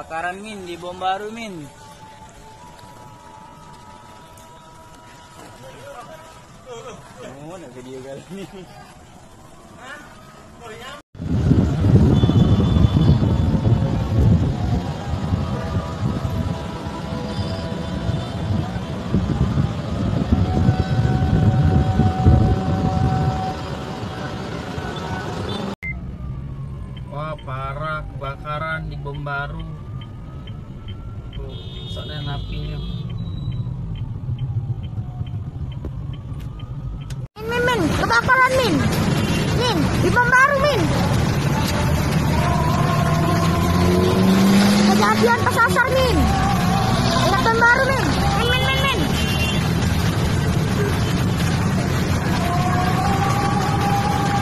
Kebakaran Min di bom baru Min. Oh, ada video kali ini. Wah, parah kebakaran di bom baru. Tuh, soalnya apinya. Min, kebakaran Min, di bom baru Min. Kejadian kesasar Min. Ingat bom baru Min. Min.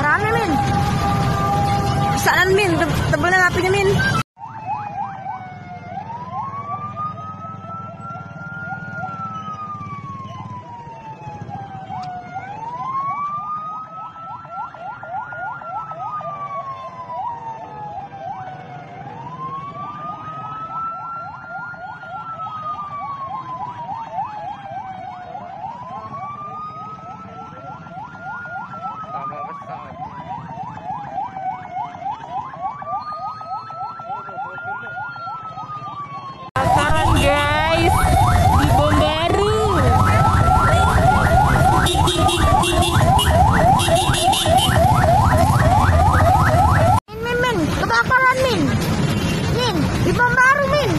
Rame Min. Kesalahan Min, tebelnya apinya Min. Kebakaran guys di bom baru. Min, kebakaran Min, di bom baru Min.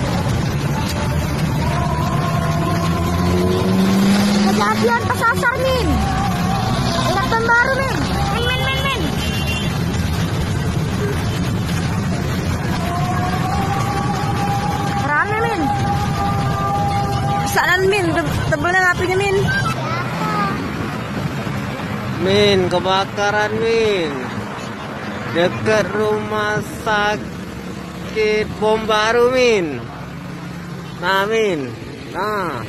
Kejadian kesasar Min. Ingat bom baru Min. Min. Rame Min. Kesalahan Min, tebelnya apinya Min. Min, kebakaran Min. Dekat rumah sakit bom baru Min. Nah Min, nah.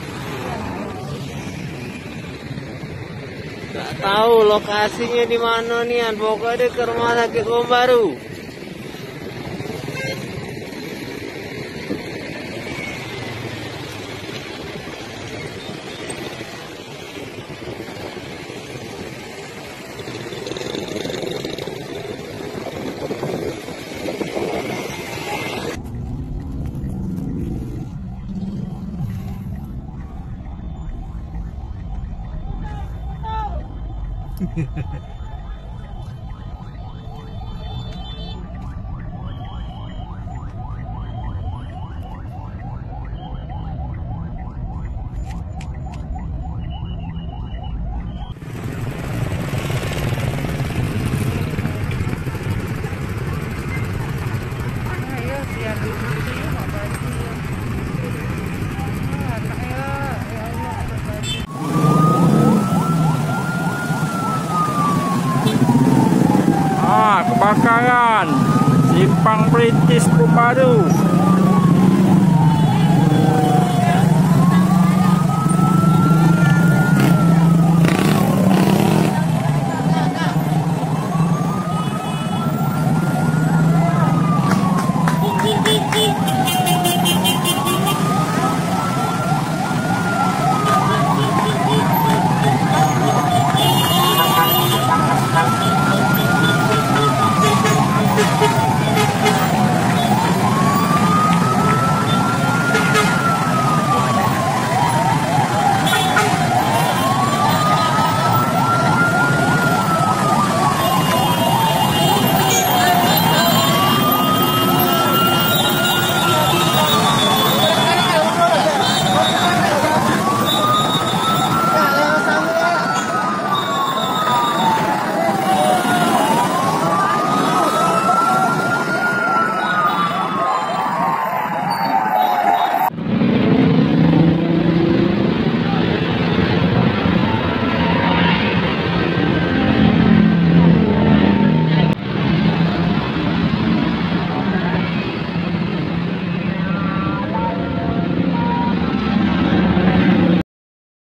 Gak tahu lokasinya di mana nih, pokoknya ke rumah sakit bom baru. Kebakaran Simpang Perintis Bom Baru.